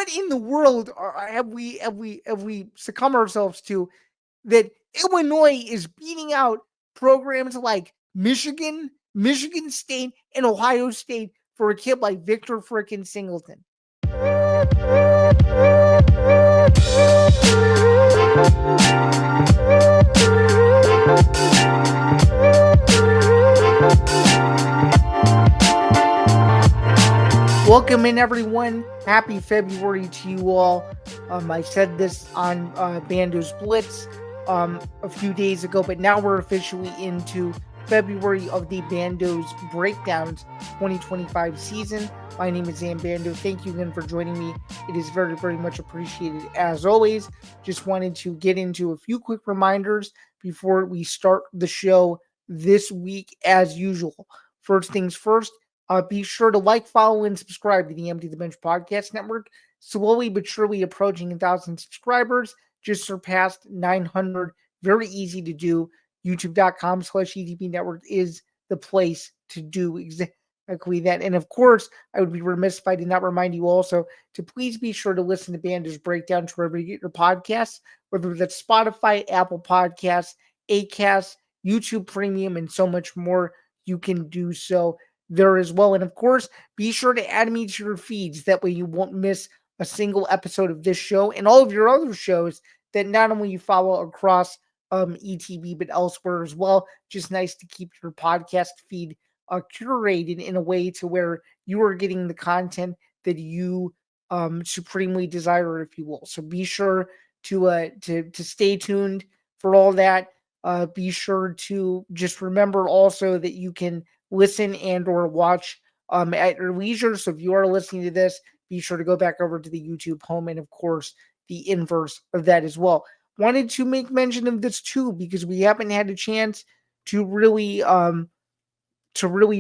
what in the world have we succumbed ourselves to that Illinois is beating out programs like Michigan State, and Ohio State for a kid like Victor frickin' Singleton? Welcome in, everyone. Happy February to you all. I said this on Bando's Blitz a few days ago, but now we're officially into February of the Bando's Breakdowns 2025 season. My name is Zain Bando. Thank you again for joining me. It is very, very much appreciated as always. Just wanted to get into a few quick reminders before we start the show this week as usual. First things first, be sure to like, follow, and subscribe to the Empty the Bench Podcast Network. Slowly but surely approaching 1,000 subscribers. Just surpassed 900. Very easy to do. YouTube.com/ETB Network is the place to do exactly that. And of course, I would be remiss if I did not remind you also to please be sure to listen to Bando's Breakdowns wherever you get your podcasts, whether that's Spotify, Apple Podcasts, Acast, YouTube Premium, and so much more. You can do so there as well. And of course, be sure to add me to your feeds. That way you won't miss a single episode of this show and all of your other shows that not only you follow across ETB, but elsewhere as well. Just nice to keep your podcast feed curated in a way to where you are getting the content that you supremely desire, if you will. So be sure to stay tuned for all that. Be sure to just remember also that you can listen and or watch at your leisure. So if you are listening to this, be sure to go back over to the YouTube home and of course the inverse of that as well. Wanted to make mention of this too because we haven't had a chance to really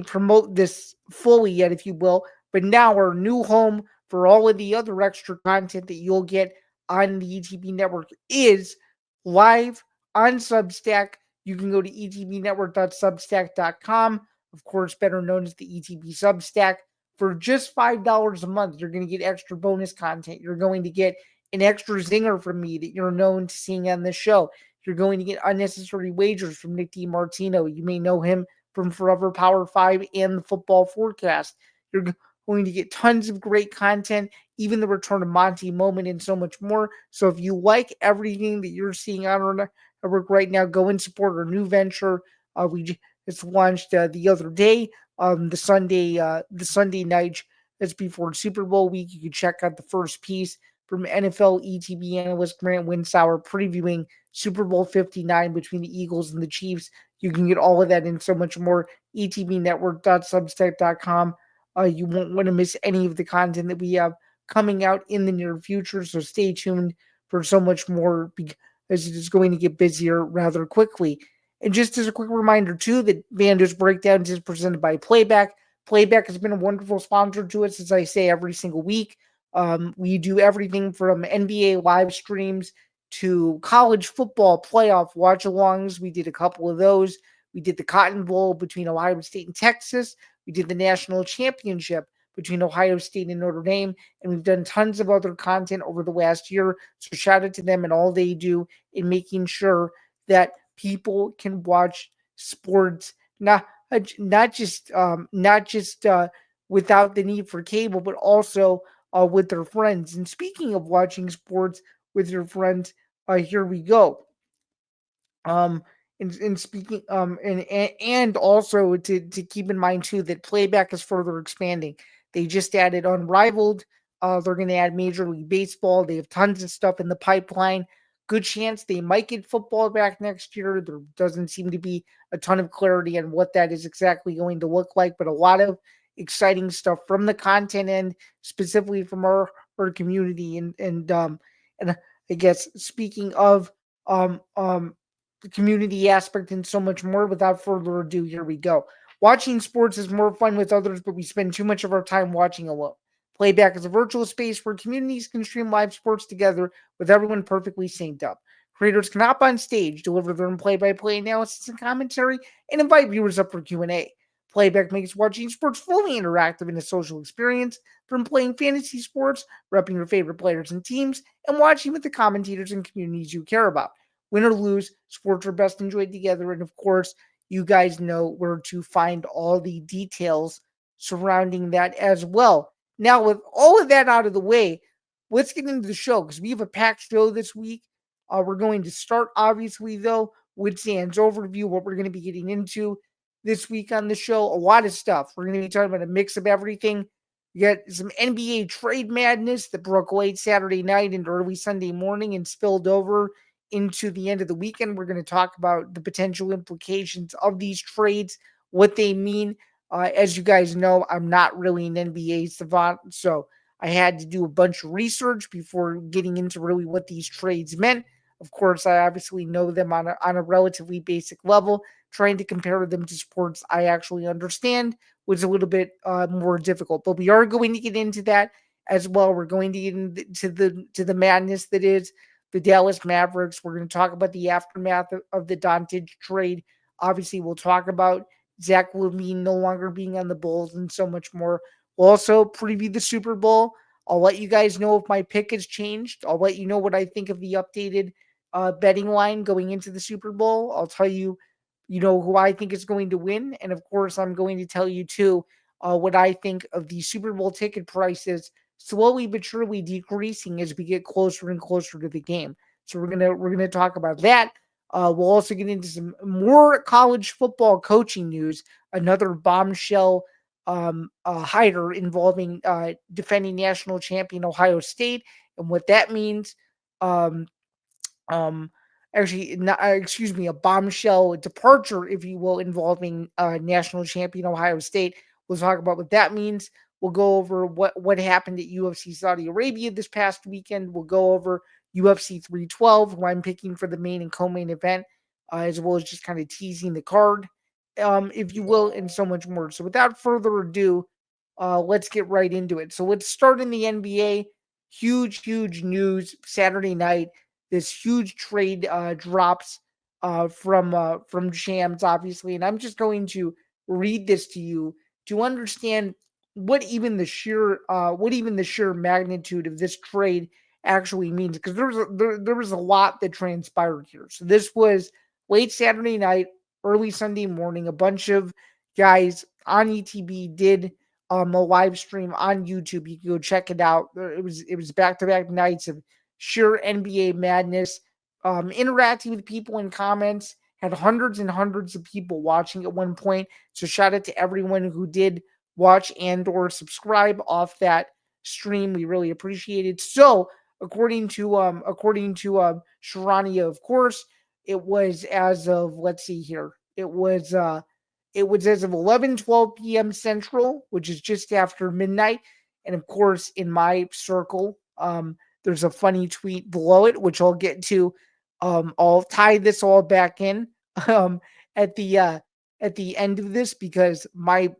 promote this fully yet, if you will. But now our new home for all of the other extra content that you'll get on the ETB network is live on Substack. You can go to etbnetwork.substack.com, of course, better known as the ETB Substack. For just $5 a month, you're going to get extra bonus content. You're going to get an extra zinger from me that you're known to seeing on this show. You're going to get unnecessary wagers from Nick DiMartino. You may know him from Forever Power 5 and the Football Forecast. You're going to get tons of great content, even the Return of Monty moment and so much more. So if you like everything that you're seeing on our network right now, go and support our new venture. We just launched the other day, the Sunday night that's before Super Bowl week. You can check out the first piece from NFL ETB analyst Grant Winsauer previewing Super Bowl 59 between the Eagles and the Chiefs. You can get all of that and so much more. etbnetwork.substack.com. You won't want to miss any of the content that we have coming out in the near future. So stay tuned for so much more because it is going to get busier rather quickly. And just as a quick reminder, too, that Bando's Breakdowns is presented by Playback. Playback has been a wonderful sponsor to us, as I say, every single week. We do everything from NBA live streams to college football playoff watch-alongs. We did a couple of those. We did the Cotton Bowl between Ohio State and Texas. We did the national championship between Ohio State and Notre Dame. And we've done tons of other content over the last year. So shout out to them and all they do in making sure that people can watch sports, not just without the need for cable, but also with their friends. And speaking of watching sports with your friends, here we go. And speaking and also to keep in mind too that Playback is further expanding. They just added Unrivaled. They're going to add Major League Baseball. They have tons of stuff in the pipeline. Good chance they might get football back next year. There doesn't seem to be a ton of clarity on what that is exactly going to look like, but a lot of exciting stuff from the content end, specifically from our community. And I guess speaking of the community aspect and so much more, without further ado, here we go. Watching sports is more fun with others, but we spend too much of our time watching alone. Playback is a virtual space where communities can stream live sports together with everyone perfectly synced up. Creators can hop on stage, deliver their own play-by-play analysis and commentary, and invite viewers up for Q&A. Playback makes watching sports fully interactive and a social experience, from playing fantasy sports, repping your favorite players and teams, and watching with the commentators and communities you care about. Win or lose, sports are best enjoyed together. And of course, you guys know where to find all the details surrounding that as well. Now, with all of that out of the way, let's get into the show because we have a packed show this week. We're going to start, obviously, though, with Zain's overview, what we're going to be getting into this week on the show. A lot of stuff. We're going to be talking about a mix of everything. We got some NBA trade madness that broke late Saturday night and early Sunday morning and spilled over into the end of the weekend. We're going to talk about the potential implications of these trades, what they mean. As you guys know, I'm not really an NBA savant, so I had to do a bunch of research before getting into really what these trades meant. Of course, I obviously know them on a relatively basic level. Trying to compare them to sports I actually understand was a little bit more difficult, but we are going to get into that as well. We're going to get into the madness that is the Dallas Mavericks. We're going to talk about the aftermath of the Doncic trade. Obviously, we'll talk about Zach LaVine no longer being on the Bulls and so much more. We'll also preview the Super Bowl. I'll let you guys know if my pick has changed. I'll let you know what I think of the updated betting line going into the Super Bowl. I'll tell you, who I think is going to win. And of course, I'm going to tell you too what I think of the Super Bowl ticket prices slowly but surely decreasing as we get closer and closer to the game. So we're gonna talk about that. We'll also get into some more college football coaching news. Another bombshell hider involving defending national champion Ohio State and what that means. Um, um, excuse me, a bombshell departure, if you will, involving national champion Ohio State. We'll talk about what that means. We'll go over what happened at UFC Saudi Arabia this past weekend. We'll go over UFC 312, who I'm picking for the main and co-main event, as well as just kind of teasing the card, if you will, and so much more. So without further ado, let's get right into it. So let's start in the NBA. Huge news Saturday night. This huge trade drops from Shams, obviously, and I'm just going to read this to you to understand what even the sheer magnitude of this trade actually means, because there was a lot that transpired here. So this was late Saturday night, early Sunday morning. A bunch of guys on ETB did a live stream on YouTube. You can go check it out. It was back to back nights of sheer NBA madness. Interacting with people in comments. Had hundreds and hundreds of people watching at one point. So shout out to everyone who did watch and or subscribe off that stream. We really appreciate it. So according to Sharania, of course, it was as of, let's see here. It was as of 11:12 p.m. Central, which is just after midnight. And of course, in my circle, there's a funny tweet below it, which I'll get to. I'll tie this all back in um, at the uh, at the end of this, because my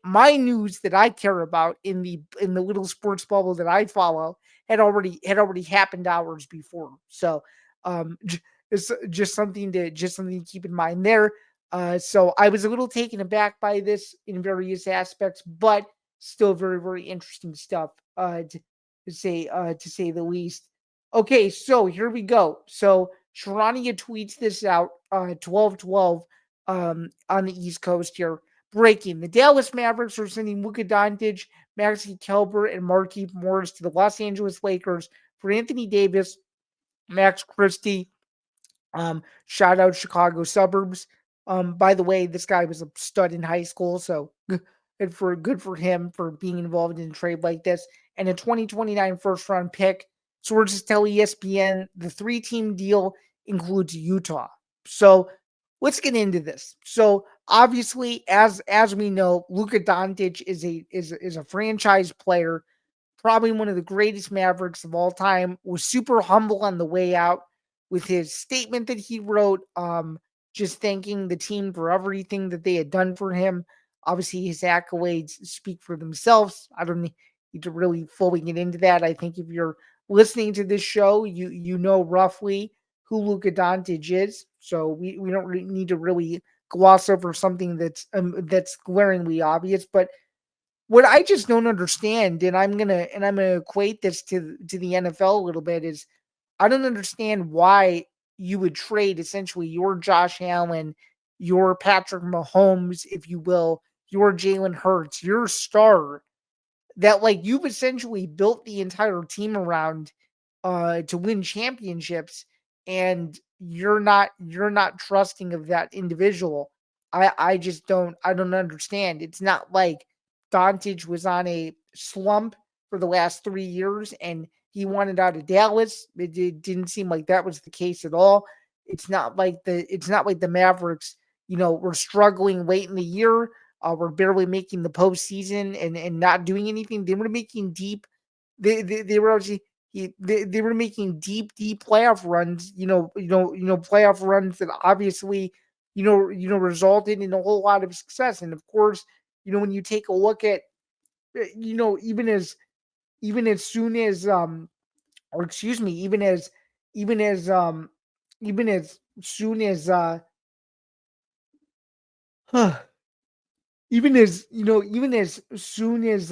news that I care about in the little sports bubble that I follow had already happened hours before. So it's just something to keep in mind there. So I was a little taken aback by this in various aspects, but still very, very interesting stuff to say the least. Okay, so here we go. So Sharania tweets this out 12:12 on the East Coast here. Breaking: the Dallas Mavericks are sending Luka Doncic, Maxi Kelber, and Markieff Morris to the Los Angeles Lakers for Anthony Davis, Max Christie. Shout out Chicago suburbs. By the way, this guy was a stud in high school, so good for him for being involved in a trade like this. And a 2029 first round pick. Sources tell ESPN the 3-team deal includes Utah. So let's get into this. So obviously, as we know, Luka Doncic is a franchise player, probably one of the greatest Mavericks of all time. Was super humble on the way out with his statement that he wrote, just thanking the team for everything that they had done for him. Obviously, his accolades speak for themselves. I don't need to really fully get into that. I think if you're listening to this show, you know roughly who Luka Doncic is. So we don't really need to really gloss over something that's glaringly obvious. But what I just don't understand, and I'm gonna equate this to the NFL a little bit, is I don't understand why you would trade essentially your Josh Allen, your Patrick Mahomes, if you will, your Jalen Hurts, your star that like you've essentially built the entire team around to win championships, and you're not trusting of that individual. I don't understand. It's not like Doncic was on a slump for the last 3 years and he wanted out of Dallas. It didn't seem like that was the case at all. It's not like the Mavericks, were struggling late in the year. Were barely making the postseason and not doing anything. They were making deep. They were obviously they were making deep playoff runs. Playoff runs that obviously resulted in a whole lot of success. And of course, when you take a look at even as soon as or excuse me, even as even as soon as even as soon as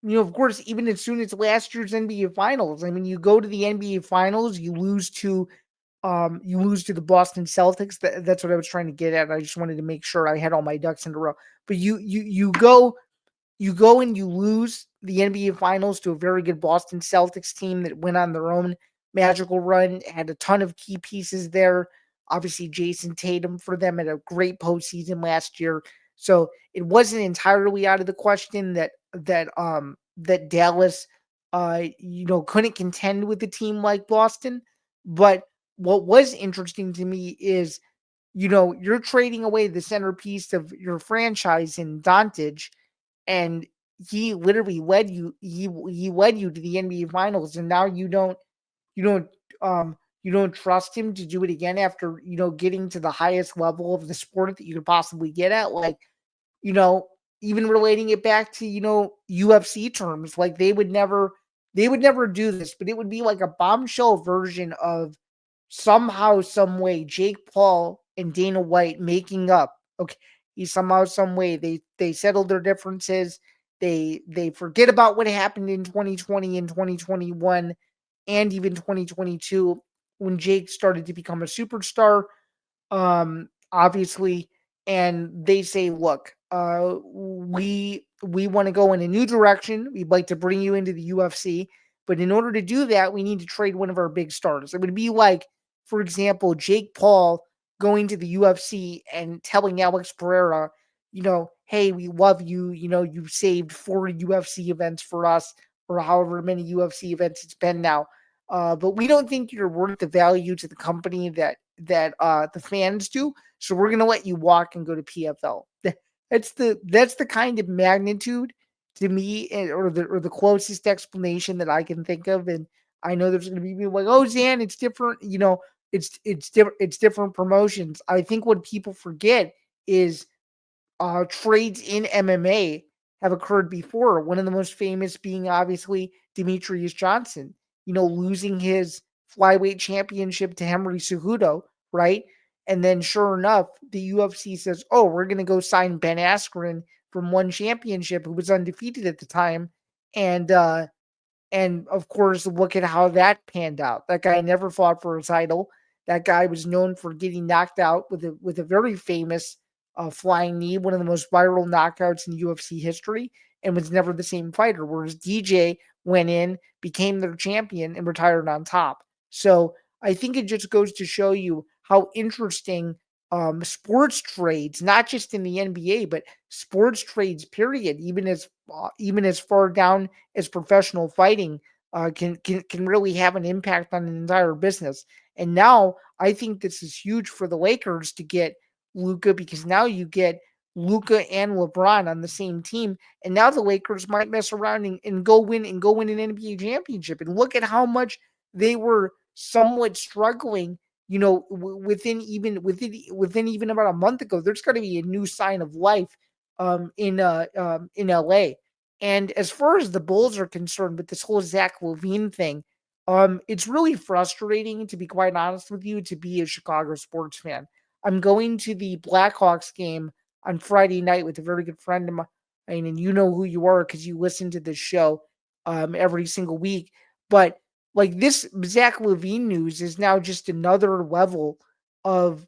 of course, even as soon as last year's NBA Finals. I mean, you go to the NBA Finals, you lose to the Boston Celtics. That's what I was trying to get at. I just wanted to make sure I had all my ducks in a row. But you go and you lose the NBA Finals to a very good Boston Celtics team that went on their own magical run, had a ton of key pieces there. Obviously, Jason Tatum for them had a great postseason last year. So it wasn't entirely out of the question that Dallas couldn't contend with a team like Boston. But what was interesting to me is, you're trading away the centerpiece of your franchise in Doncic, and he literally led he led you to the NBA finals, and now you don't you don't trust him to do it again after, getting to the highest level of the sport that you could possibly get at. Like, you know, even relating it back to, UFC terms, like they would never do this, but it would be like a bombshell version of somehow, some way, Jake Paul and Dana White making up. Okay, somehow, some way they settled their differences. They forget about what happened in 2020 and 2021 and even 2022 when Jake started to become a superstar, obviously, and they say, look, we want to go in a new direction. We'd like to bring you into the UFC, but in order to do that, we need to trade one of our big stars. It would be like, for example, Jake Paul going to the UFC and telling Alex Pereira, hey, we love you. You've saved 4 UFC events for us, or however many UFC events it's been now. But we don't think you're worth the value to the company that the fans do. So we're gonna let you walk and go to PFL. That's the kind of magnitude to me, or the closest explanation that I can think of. And I know there's gonna be people like, oh, Zan, it's different. It's different promotions. I think what people forget is trades in MMA have occurred before. One of the most famous being obviously Demetrius Johnson, losing his flyweight championship to Henry Cejudo, right? And then sure enough, the UFC says, oh, we're going to go sign Ben Askren from one championship, who was undefeated at the time. And of course, look at how that panned out. That guy never fought for a title. That guy was known for getting knocked out with a very famous flying knee, one of the most viral knockouts in UFC history, and was never the same fighter. Whereas DJ went in, became their champion, and retired on top. So I think it just goes to show you how interesting sports trades, not just in the NBA, but sports trades, period, even as far down as professional fighting, can really have an impact on an entire business. And now I think this is huge for the Lakers to get Luka, because now you get Luka and LeBron on the same team, and now the Lakers might mess around and go win an NBA championship. And look at how much they were somewhat struggling. Within even about a month ago, there's going to be a new sign of life in LA. And as far as the Bulls are concerned, with this whole Zach LaVine thing, it's really frustrating, to be quite honest with you, to be a Chicago sports fan. I'm going to the Blackhawks game on Friday night with a very good friend of mine, and you know who you are because you listen to this show every single week. But like this Zach Levine news is now just another level of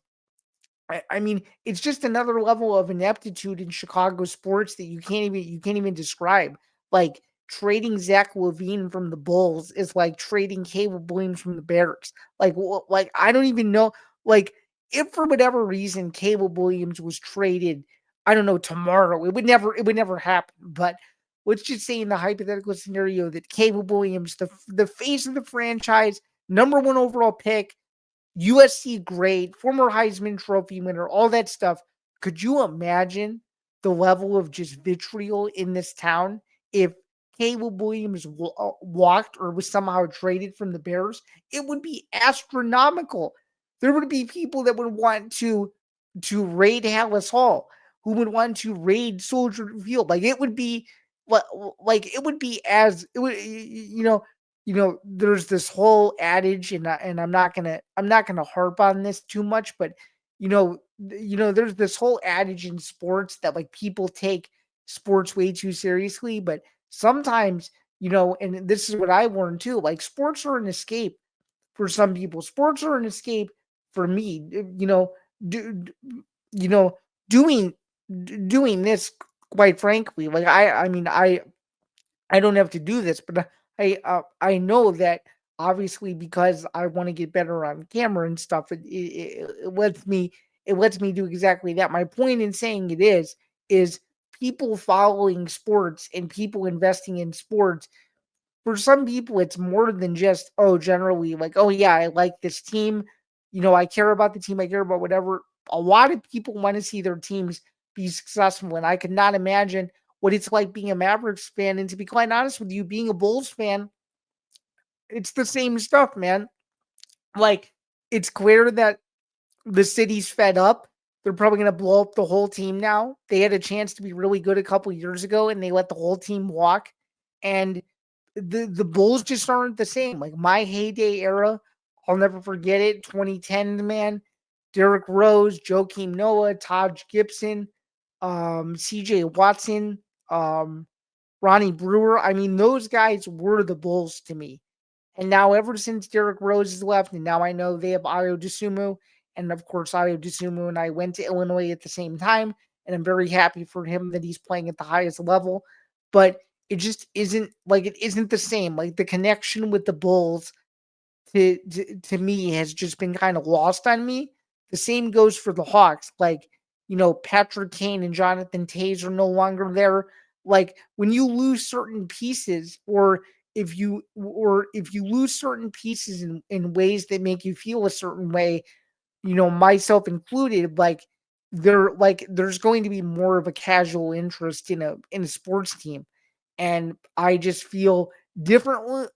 I mean, it's just another level of ineptitude in Chicago sports that you can't even describe. Like trading Zach Levine from the Bulls is like trading Caleb Williams from the Bears. Like I don't even know. Like if for whatever reason Caleb Williams was traded, I don't know tomorrow, it would never happen. But let's just say in the hypothetical scenario that Caleb Williams, the face of the franchise, number one overall pick, USC grade, former Heisman Trophy winner, all that stuff. Could you imagine the level of just vitriol in this town if Caleb Williams walked or was somehow traded from the Bears? It would be astronomical. There would be people that would want to raid Hallis Hall, who would want to raid Soldier Field. Like it would be like it would be as it would there's this whole adage, and I'm not gonna harp on this too much, but there's this whole adage in sports that like people take sports way too seriously, but sometimes, and this is what I learned too, like sports are an escape for some people. Sports are an escape for me. Do, you know, doing doing this, quite frankly, like I mean, I don't have to do this, but I know that obviously because I want to get better on camera and stuff, it lets me do exactly that. My point in saying it is people following sports and people investing in sports. For some people, it's more than just generally like, oh yeah, I like this team. I care about the team. I care about whatever. A lot of people want to see their teams be successful, and I could not imagine what it's like being a Mavericks fan. And to be quite honest with you, being a Bulls fan, it's the same stuff, man. Like, it's clear that the city's fed up. They're probably going to blow up the whole team now. They had a chance to be really good a couple years ago, and they let the whole team walk. And the Bulls just aren't the same. Like my heyday era, I'll never forget it. 2010, man. Derrick Rose, Joakim Noah, Taj Gibson, CJ Watson, um, Ronnie Brewer. I mean, those guys were the Bulls to me. And now, ever since Derrick Rose has left, and now I know they have Ayo Dosunmu, and of course, Ayo Dosunmu and I went to Illinois at the same time, and I'm very happy for him that he's playing at the highest level. But it just isn't like it isn't the same. Like the connection with the Bulls to me has just been kind of lost on me. The same goes for the Hawks. Like, Patrick Kane and Jonathan Tays are no longer there. Like when you lose certain pieces, or if you lose certain pieces in ways that make you feel a certain way, myself included, there's going to be more of a casual interest in a sports team. And I just feel differently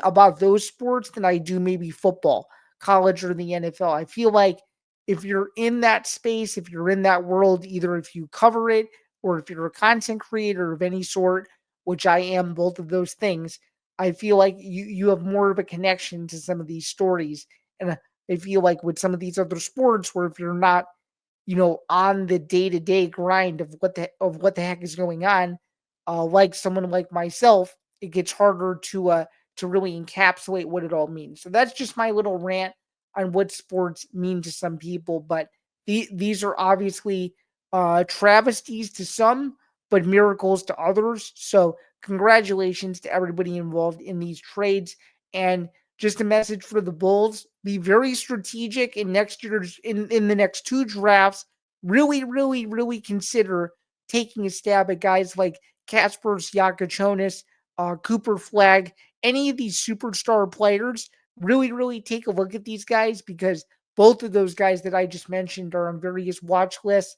about those sports than I do maybe football, college, or the NFL. I feel like if you're in that space, if you're in that world, either if you cover it or if you're a content creator of any sort, which I am, both of those things, I feel like you have more of a connection to some of these stories. And I feel like with some of these other sports, where if you're not, on the day to day grind of what the heck is going on, like someone like myself, it gets harder to really encapsulate what it all means. So that's just my little rant on what sports mean to some people. But these are obviously travesties to some, but miracles to others. So congratulations to everybody involved in these trades. And just a message for the Bulls: be very strategic in next year's in the next two drafts. Really, really, really consider taking a stab at guys like Kasper Siakachonis, Cooper Flag, any of these superstar players. Really, really take a look at these guys, because both of those guys that I just mentioned are on various watch lists.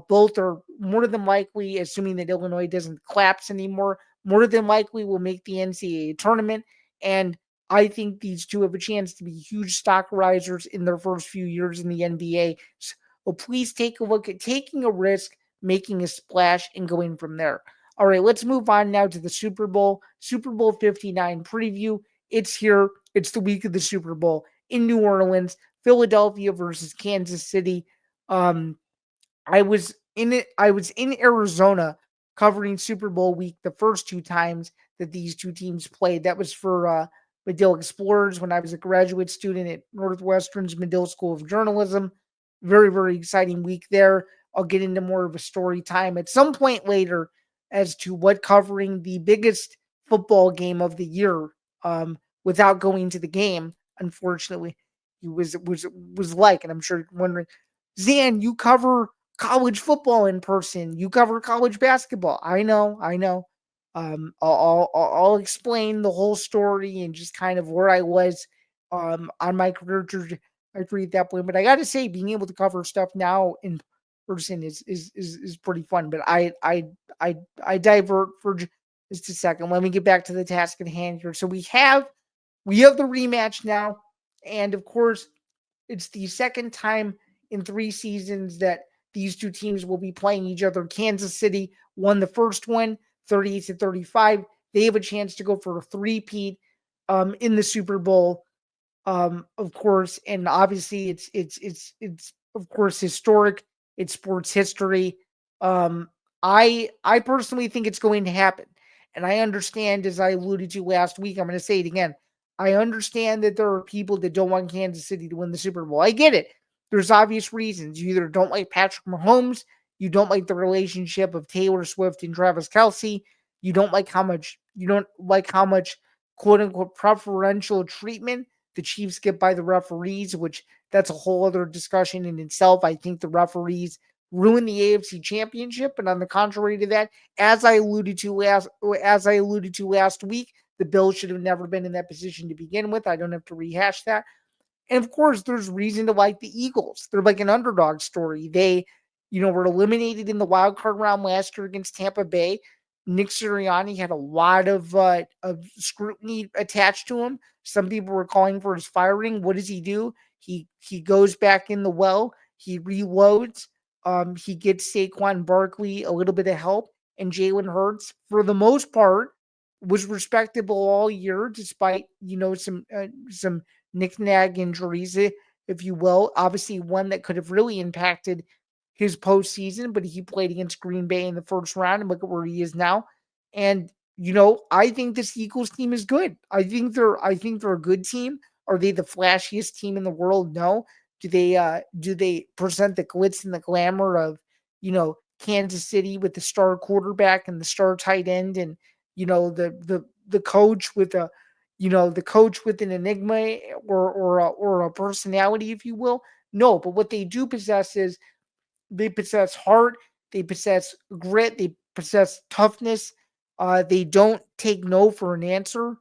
Both are more than likely, assuming that Illinois doesn't collapse anymore, more than likely will make the NCAA tournament. And I think these two have a chance to be huge stock risers in their first few years in the NBA. So please take a look at taking a risk, making a splash, and going from there. All right, let's move on now to the Super Bowl, Super Bowl 59 preview. It's here. It's the week of the Super Bowl in New Orleans. Philadelphia versus Kansas City. Um, I was in it. I was in Arizona covering Super Bowl week the first two times that these two teams played. That was for Medill Explorers when I was a graduate student at Northwestern's Medill School of Journalism. Very, very exciting week there. I'll get into more of a story time at some point later as to what covering the biggest football game of the year without going to the game, unfortunately, was like. And I'm sure you're wondering, Zan, you cover college football in person. You cover college basketball. I know, I know. I'll explain the whole story and just kind of where I was on my career trajectory at that point. But I got to say, being able to cover stuff now in person is pretty fun. But I divert for just a second. Let me get back to the task at hand here. So we have the rematch now, and of course, it's the second time in 3 seasons that these two teams will be playing each other. Kansas City won the first one, 38-35. They have a chance to go for a three-peat in the Super Bowl, of course, and obviously it's of course historic. It's sports history. Um, I personally think it's going to happen, and I understand, as I alluded to last week. I'm going to say it again. I understand that there are people that don't want Kansas City to win the Super Bowl. I get it. There's obvious reasons. You either don't like Patrick Mahomes, you don't like the relationship of Taylor Swift and Travis Kelsey, you don't like how much quote unquote preferential treatment the Chiefs get by the referees, which that's a whole other discussion in itself. I think the referees ruin the AFC Championship, and on the contrary to that, as I alluded to last week, the Bills should have never been in that position to begin with. I don't have to rehash that. And of course, there's reason to like the Eagles. They're like an underdog story. They were eliminated in the wild card round last year against Tampa Bay. Nick Sirianni had a lot of scrutiny attached to him. Some people were calling for his firing. What does he do? He goes back in the well. He reloads. He gets Saquon Barkley a little bit of help, and Jalen Hurts, for the most part, was respectable all year, despite some knick-knack injuries, if you will. Obviously, one that could have really impacted his postseason, but he played against Green Bay in the first round, and look at where he is now. And I think this Eagles team is good. I think they're a good team. Are they the flashiest team in the world? No. Do they present the glitz and the glamour of Kansas City with the star quarterback and the star tight end and the coach with an enigma or a personality, if you will? No, but what they do possess is they possess heart, they possess grit, they possess toughness. They don't take no for an answer.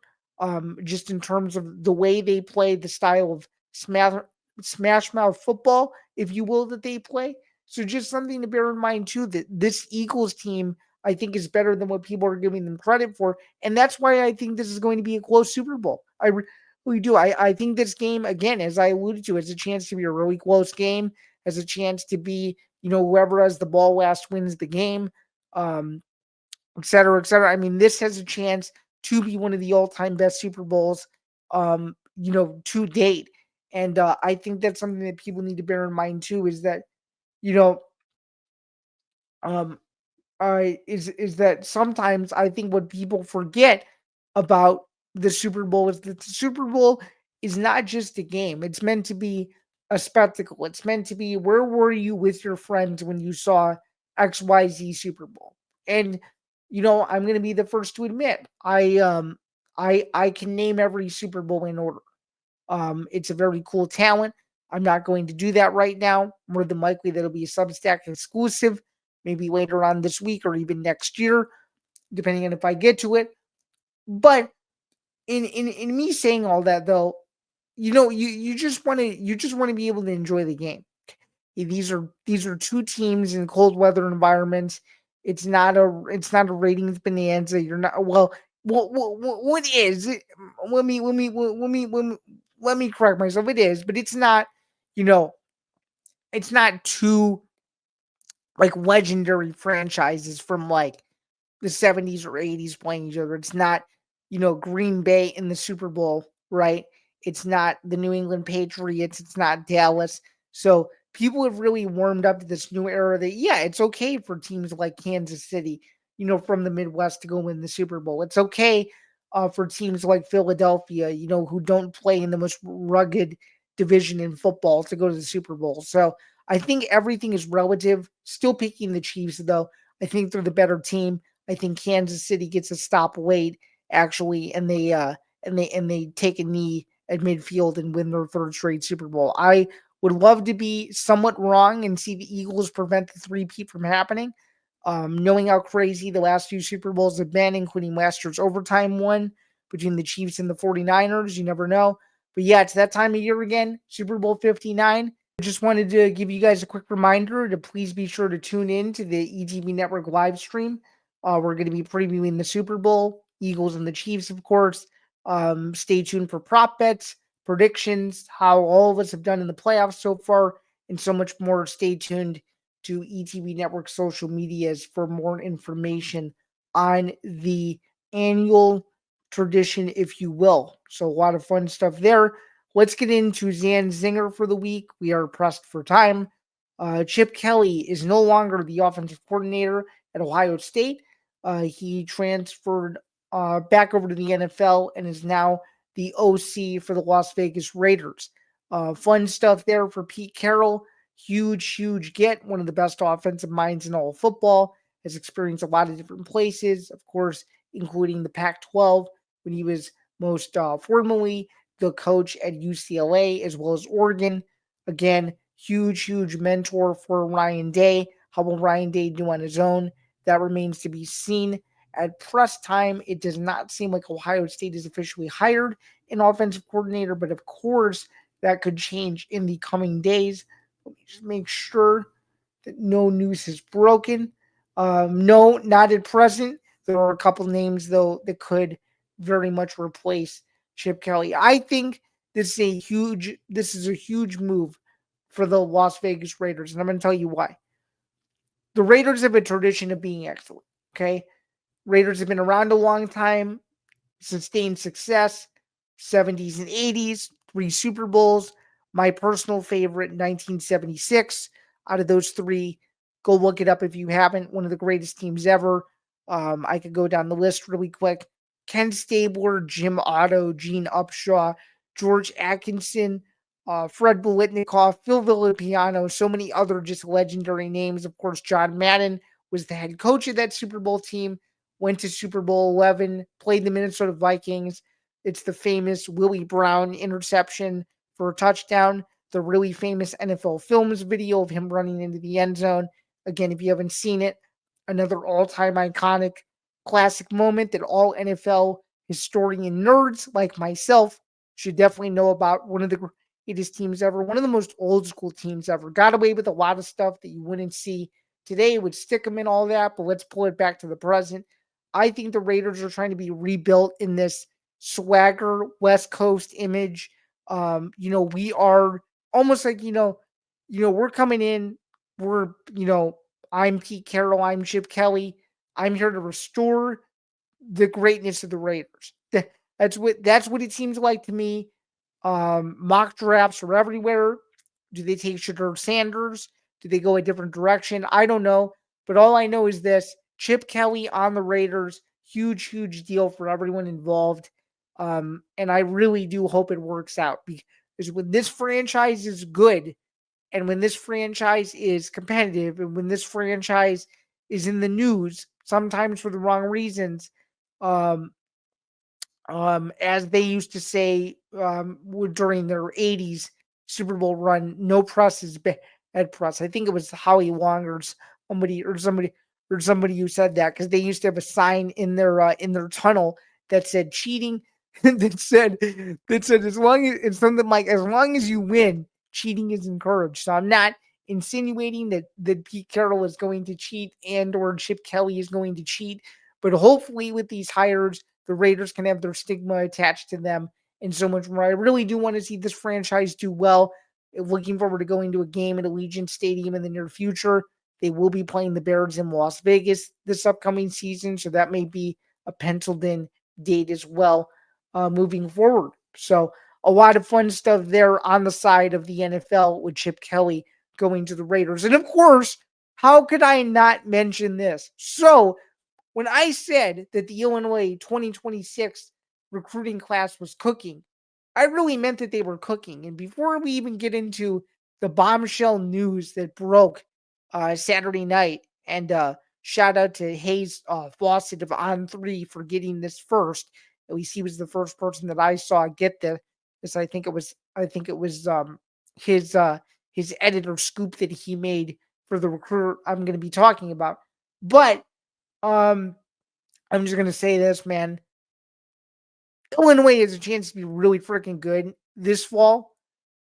Just in terms of the way they play, the style of smash mouth football, if you will, that they play. So just something to bear in mind too, that this Eagles team, I think, is better than what people are giving them credit for, and that's why I think this is going to be a close Super Bowl. I really do. I think this game, again, as I alluded to, has a chance to be a really close game, has a chance to be whoever has the ball last wins the game, um, et cetera, et cetera. I mean, this has a chance to be one of the all-time best Super Bowls, to date. And I think that's something that people need to bear in mind too, is that, you know, um, is that sometimes I think what people forget about the Super Bowl is that the Super Bowl is not just a game. It's meant to be a spectacle. It's meant to be, where were you with your friends when you saw XYZ Super Bowl? And I'm going to be the first to admit, I can name every Super Bowl in order. It's a very cool talent. I'm not going to do that right now. More than likely, that'll be a Substack exclusive, maybe later on this week or even next year, depending on if I get to it. But in me saying all that, though, you just want to be able to enjoy the game. These are two teams in cold weather environments. It's not a ratings bonanza. You're not well. What is it? Let me correct myself. It is, but it's not. You know, it's not two like legendary franchises from like the 70s or 80s playing each other. It's not Green Bay in the Super Bowl, right? It's not the New England Patriots. It's not Dallas. So people have really warmed up to this new era that, yeah, it's okay for teams like Kansas City, from the Midwest to go win the Super Bowl. It's okay for teams like Philadelphia, who don't play in the most rugged division in football to go to the Super Bowl. So I think everything is relative. Still picking the Chiefs, though. I think they're the better team. I think Kansas City gets a stop late, actually, and they take a knee at midfield and win their third straight Super Bowl. I would love to be somewhat wrong and see the Eagles prevent the three-peat from happening. Knowing how crazy the last few Super Bowls have been, including last year's overtime one between the Chiefs and the 49ers, you never know. But yeah, it's that time of year again, Super Bowl 59. I just wanted to give you guys a quick reminder to please be sure to tune in to the ETV Network live stream. We're going to be previewing the Super Bowl, Eagles and the Chiefs, of course. Stay tuned for prop bets, predictions, how all of us have done in the playoffs so far, and so much more. Stay tuned to ETV Network social medias for more information on the annual tradition, if you will. So a lot of fun stuff there. Let's get into Zain Zinger for the week. We are pressed for time. Chip Kelly is no longer the offensive coordinator at Ohio State. He transferred back over to the NFL and is now the OC for the Las Vegas Raiders. Fun stuff there for Pete Carroll. Huge get. One of the best offensive minds in all of football. Has experienced a lot of different places, of course, including the Pac-12 when he was most formally the coach at UCLA as well as Oregon. Again, huge mentor for Ryan Day. How will Ryan Day do on his own? That remains to be seen. At press time, it does not seem like Ohio State has officially hired an offensive coordinator, but of course, that could change in the coming days. Let me just make sure that no news is broken. No, not at present. There are a couple names, though, that could very much replace Chip Kelly. I think this is a huge move for the Las Vegas Raiders, and I'm going to tell you why. The Raiders have a tradition of being excellent. Okay, Raiders have been around a long time, sustained success, 70s and 80s, 3 Super Bowls. My personal favorite, 1976. Out of those 3, go look it up if you haven't. One of the greatest teams ever. I could go down the list really quick. Ken Stabler, Jim Otto, Gene Upshaw, George Atkinson, Fred Biletnikoff, Phil Villapiano, so many other just legendary names. Of course, John Madden was the head coach of that Super Bowl team, went to Super Bowl 11, played the Minnesota Vikings. It's the famous Willie Brown interception for a touchdown, the really famous NFL Films video of him running into the end zone. Again, if you haven't seen it, another all-time iconic classic moment that all NFL historian nerds like myself should definitely know about. One of the greatest teams ever, one of the most old school teams ever. Got away with a lot of stuff that you wouldn't see today, would stick them in all that, but let's pull it back to the present. I think the Raiders are trying to be rebuilt in this swagger West Coast image. We are almost like, we're coming in, we're, I'm Pete Carroll, I'm Chip Kelly. I'm here to restore the greatness of the Raiders. That's what it seems like to me. Mock drafts are everywhere. Do they take Shedeur Sanders? Do they go a different direction? I don't know. But all I know is this: Chip Kelly on the Raiders, huge deal for everyone involved. And I really do hope it works out because when this franchise is good and when this franchise is competitive and when this franchise is in the news, sometimes for the wrong reasons, um, as they used to say during their 80s Super Bowl run, no press is bad press. I think it was Howie Long or somebody who said that because they used to have a sign in their tunnel that said cheating that said as long as it's something like as long as you win, cheating is encouraged. So I'm not insinuating that Pete Carroll is going to cheat and or Chip Kelly is going to cheat, but hopefully with these hires, the Raiders can have their stigma attached to them and so much more. I really do want to see this franchise do well. Looking forward to going to a game at Allegiant Stadium in the near future. They will be playing the Bears in Las Vegas this upcoming season, so that may be a penciled in date as well moving forward. So a lot of fun stuff there on the side of the NFL with Chip Kelly going to the Raiders. And of course, how could I not mention this? So, when I said that the Illinois 2026 recruiting class was cooking, I really meant that they were cooking. And before we even get into the bombshell news that broke Saturday night, and shout out to Hayes Fawcett of On3 for getting this first. At least he was the first person that I saw get this. I think it was his his editor scoop that he made for the recruiter I'm going to be talking about. But um, I'm just gonna say this, man. Illinois has a chance to be really freaking good this fall.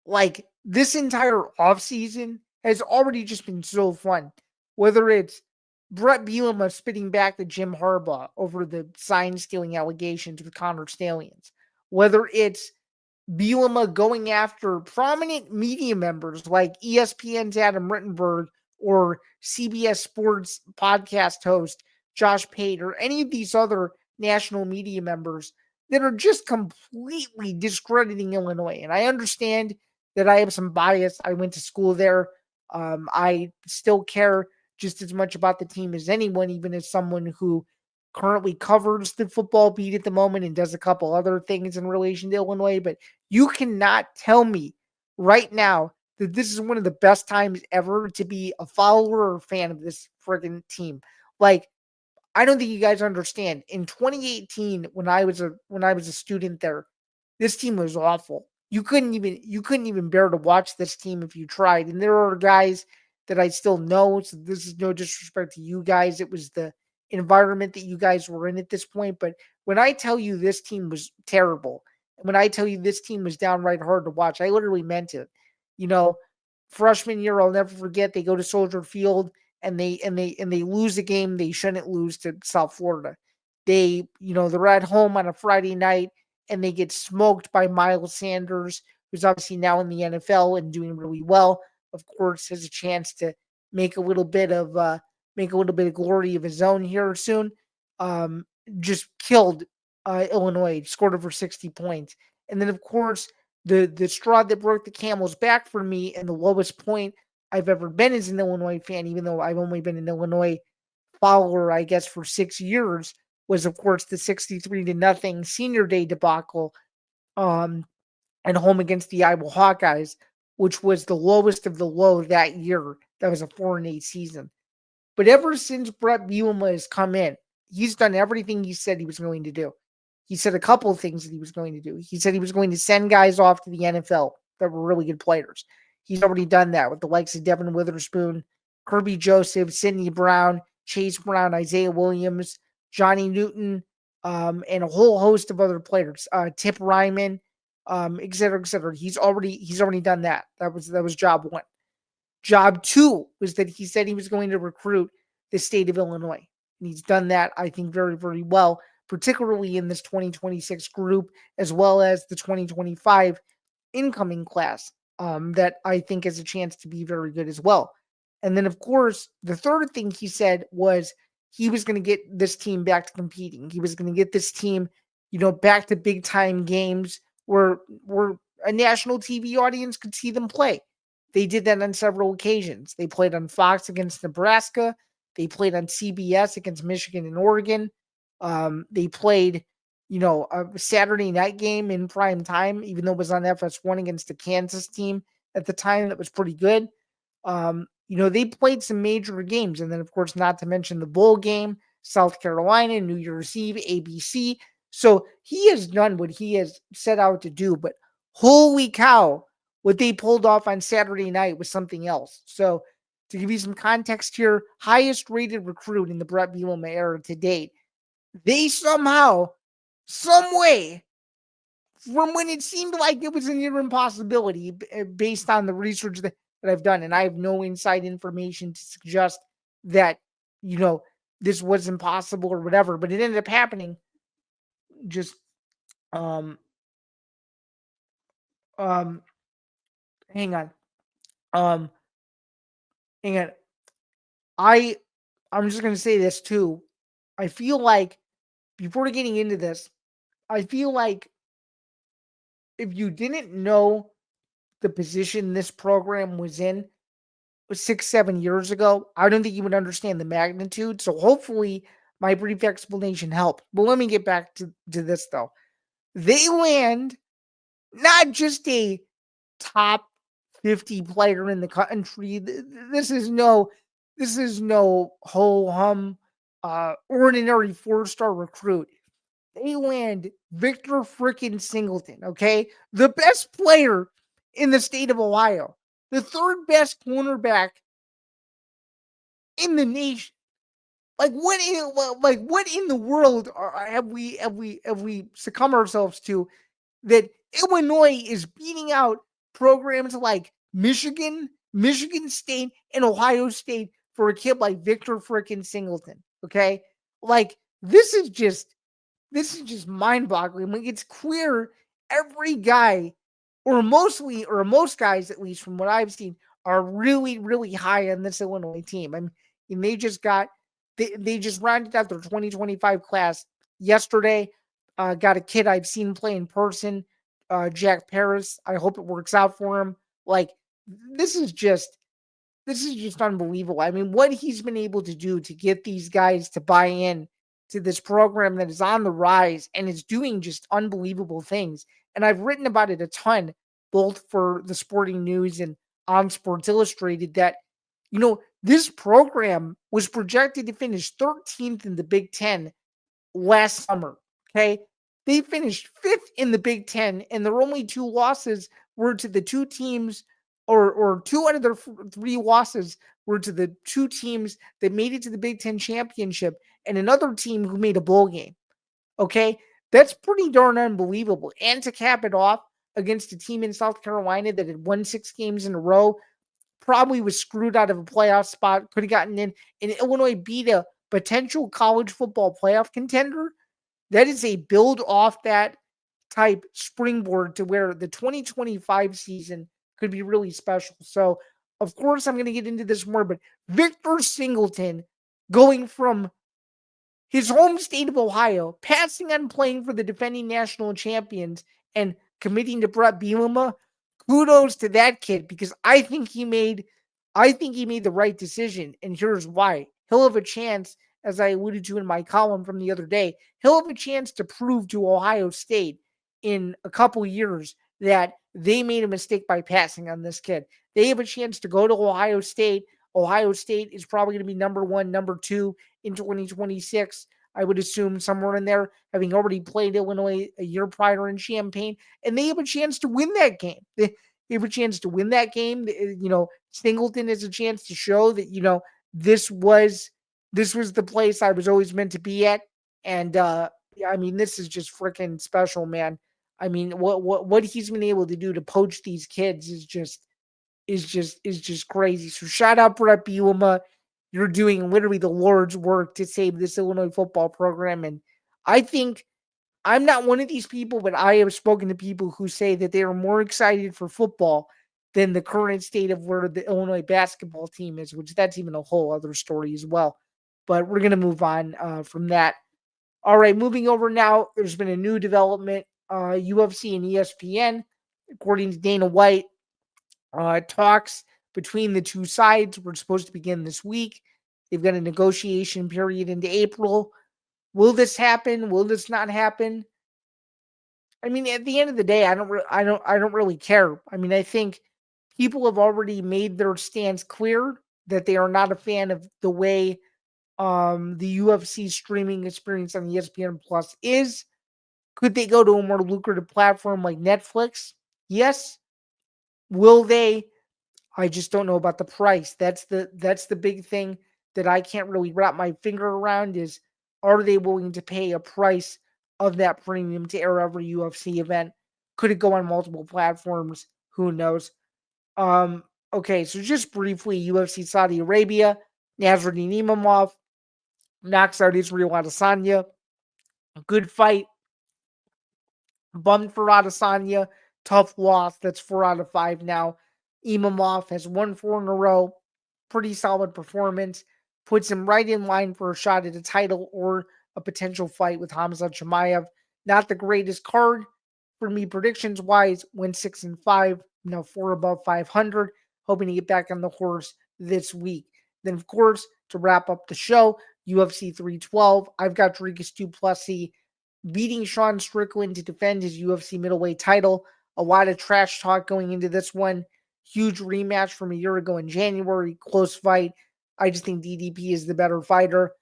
Like this entire offseason has already just been so fun. Whether it's Bret Bielema spitting back to Jim Harbaugh over the sign stealing allegations with Connor Stallions, whether it's Bielema going after prominent media members like ESPN's Adam Rittenberg or CBS Sports podcast host Josh Pate or any of these other national media members that are just completely discrediting Illinois. And I understand that I have some bias. I went to school there. I still care just as much about the team as anyone, even as someone who currently covers the football beat at the moment and does a couple other things in relation to Illinois. But you cannot tell me right now that this is one of the best times ever to be a follower or fan of this friggin' team. Like, I don't think you guys understand. In 2018, when I was a student there, this team was awful. You couldn't even bear to watch this team if you tried. And there are guys that I still know. So this is no disrespect to you guys. It was the environment that you guys were in at this point. But when I tell you this team was terrible, and when I tell you this team was downright hard to watch, I literally meant it. You know, freshman year, I'll never forget. They go to Soldier Field and they lose a game they shouldn't lose to South Florida. They're at home on a Friday night and they get smoked by Miles Sanders, who's obviously now in the NFL and doing really well. Of course, has a chance to make a little bit of glory of his own here soon. Um, just killed Illinois, scored over 60 points, and then of course the straw that broke the camel's back for me and the lowest point I've ever been as an Illinois fan, even though I've only been an Illinois follower, I guess, for 6 years, was of course the 63 to nothing senior day debacle um at home against the Iowa Hawkeyes, which was the lowest of the low that year. That was a 4-8 season. But ever since Bret Bielema has come in, he's done everything he said he was going to do. He said a couple of things that he was going to do. He said he was going to send guys off to the NFL that were really good players. He's already done that with the likes of Devin Witherspoon, Kirby Joseph, Sidney Brown, Chase Brown, Isaiah Williams, Johnny Newton, and a whole host of other players. Tip Ryman, et cetera, et cetera. He's already done that. That was job one. Job two was that he said he was going to recruit the state of Illinois. And he's done that, I think, very, very well, particularly in this 2026 group, as well as the 2025 incoming class that I think has a chance to be very good as well. And then, of course, the third thing he said was he was going to get this team back to competing. He was going to get this team, back to big time games where a national TV audience could see them play. They did that on several occasions. They played on Fox against Nebraska. They played on CBS against Michigan and Oregon. They played, a Saturday night game in prime time, even though it was on FS1 against the Kansas team at the time that was pretty good. They played some major games. And then, of course, not to mention the bowl game, South Carolina, New Year's Eve, ABC. So he has done what he has set out to do. But holy cow, what they pulled off on Saturday night was something else. So to give you some context here, highest rated recruit in the Bret Bielema era to date, they somehow, some way, from when it seemed like it was a near impossibility based on the research that I've done, and I have no inside information to suggest that, this was impossible or whatever, but it ended up happening. Just, um, um, hang on. Um, hang on. I, I'm just going to say this too. I feel like before getting into this, I feel like if you didn't know the position this program was in 6, 7 years ago, I don't think you would understand the magnitude. So hopefully my brief explanation helped. But let me get back to this though. They land not just a top 50 player in the country. This is no ho hum ordinary 4-star recruit. They land Victor frickin' Singleton, okay? The best player in the state of Ohio, the third best cornerback in the nation. What in the world have we succumb ourselves to that Illinois is beating out programs like Michigan, Michigan State, and Ohio State for a kid like Victor frickin' Singleton? Okay, like this is just mind-boggling. Like it's clear every guy, or most guys at least from what I've seen, are really, really high on this Illinois team. I mean, they just rounded out their 2025 class yesterday. Got a kid I've seen play in person, Jack Paris. I hope it works out for him. Like this is just this is just unbelievable. I mean, what he's been able to do to get these guys to buy in to this program that is on the rise and is doing just unbelievable things. And I've written about it a ton, both for the Sporting News and on Sports Illustrated, that, this program was projected to finish 13th in the Big Ten last summer. Okay. They finished fifth in the Big Ten, and their only two losses were to the two teams, or two out of their three losses were to the two teams that made it to the Big Ten championship and another team who made a bowl game. Okay. That's pretty darn unbelievable. And to cap it off, against a team in South Carolina that had won 6 games in a row, probably was screwed out of a playoff spot, could have gotten in, and Illinois beat a potential college football playoff contender. That is a build off that type springboard to where the 2025 season could be really special. So, of course, I'm going to get into this more, but Victor Singleton going from his home state of Ohio, passing on playing for the defending national champions and committing to Bret Bielema, kudos to that kid because I think he made the right decision, and here's why. He'll have a chance, as I alluded to in my column from the other day, he'll have a chance to prove to Ohio State in a couple years that they made a mistake by passing on this kid. They have a chance to go to Ohio State. Ohio State is probably going to be number one, number two in 2026. I would assume somewhere in there, having already played Illinois a year prior in Champaign, and they have a chance to win that game. They have a chance to win that game. Singleton has a chance to show that this was the place I was always meant to be at, and yeah, I mean, this is just freaking special, man. I mean, what he's been able to do to poach these kids is just crazy. So shout out Bret Bielema. You're doing literally the Lord's work to save this Illinois football program. And I think I'm not one of these people, but I have spoken to people who say that they are more excited for football than the current state of where the Illinois basketball team is, which that's even a whole other story as well. But we're going to move on from that. All right, moving over now. There's been a new development. UFC and ESPN, according to Dana White, talks between the two sides were supposed to begin this week. They've got a negotiation period into April. Will this happen? Will this not happen? I mean, at the end of the day, I don't really care. I mean, I think people have already made their stance clear that they are not a fan of the way the UFC streaming experience on ESPN Plus is. Could they go to a more lucrative platform like Netflix? Yes. Will they? I just don't know about the price. That's the big thing that I can't really wrap my finger around is, are they willing to pay a price of that premium to air every UFC event? Could it go on multiple platforms? Who knows? Okay, so just briefly, UFC Saudi Arabia, Nasruddin Imamov knocks out Israel Adesanya. A good fight. Bummed for Adesanya. Tough loss. That's 4 out of 5 now. Imamov has won 4 in a row. Pretty solid performance. Puts him right in line for a shot at a title or a potential fight with Hamza Chimaev. Not the greatest card. for me, predictions wise, went 6-5, now 4 above 500, hoping to get back on the horse this week. Then, of course, to wrap up the show, UFC 312, I've got Dricus du Plessis beating Sean Strickland to defend his UFC middleweight title. A lot of trash talk going into this one. Huge rematch from a year ago in January. Close fight. I just think DDP is the better fighter.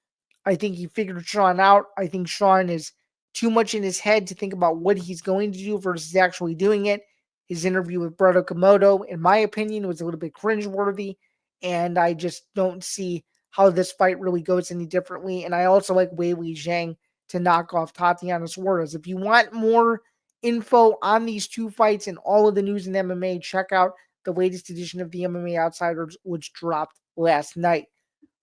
I think he figured Sean out. I think Sean is too much in his head to think about what he's going to do versus actually doing it. His interview with Bret Bielema, in my opinion, was a little bit cringeworthy, and I just don't see how this fight really goes any differently. And I also like Weili Zhang to knock off Tatiana Suarez. If you want more info on these two fights and all of the news in MMA, check out the latest edition of the MMA Outsiders, which dropped last night.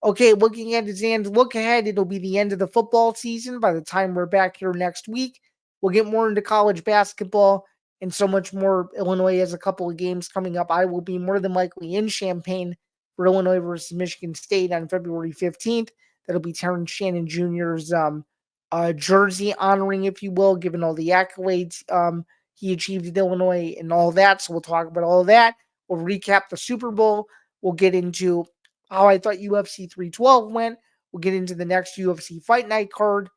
Okay, looking at Zain's look ahead, it'll be the end of the football season by the time we're back here next week. We'll get more into college basketball and so much more. Illinois has a couple of games coming up. I will be more than likely in Champaign for Illinois versus Michigan State on February 15th. That'll be Terrence Shannon Jr.'s jersey honoring, if you will, given all the accolades he achieved at Illinois and all that. So we'll talk about all that. We'll recap the Super Bowl. We'll get into how I thought UFC 312 went. We'll get into the next UFC Fight Night card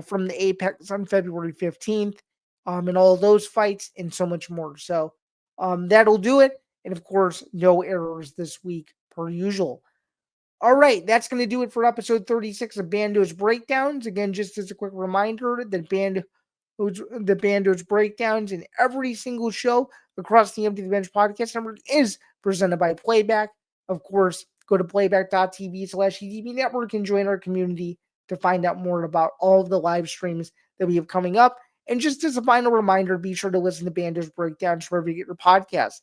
from the Apex on February 15th and all those fights and so much more. So that'll do it. And of course, no errors this week per usual. All right, that's going to do it for episode 36 of Bando's Breakdowns. Again, just as a quick reminder that Bando's Breakdowns in every single show across the Empty the Bench podcast network is presented by Playback. Of course, go to playback.tv/EDB network and join our community to find out more about all of the live streams that we have coming up. And just as a final reminder, be sure to listen to Bando's Breakdowns wherever you get your podcast.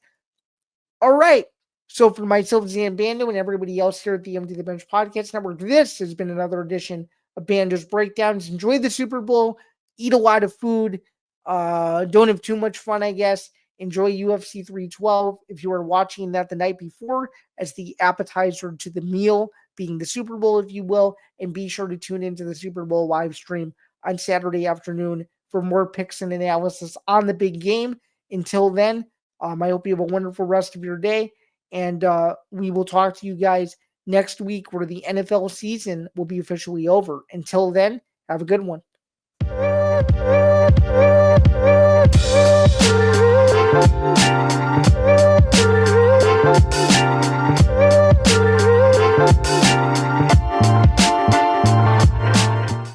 All right. So for myself, Zain Bando, and everybody else here at the Empty the Bench Podcast Network, this has been another edition of Bando's Breakdowns. Enjoy the Super Bowl. Eat a lot of food. Don't have too much fun, I guess. Enjoy UFC 312 if you are watching that the night before as the appetizer to the meal, being the Super Bowl, if you will. And be sure to tune into the Super Bowl live stream on Saturday afternoon for more picks and analysis on the big game. Until then, I hope you have a wonderful rest of your day. And we will talk to you guys next week where the NFL season will be officially over. Until then, have a good one.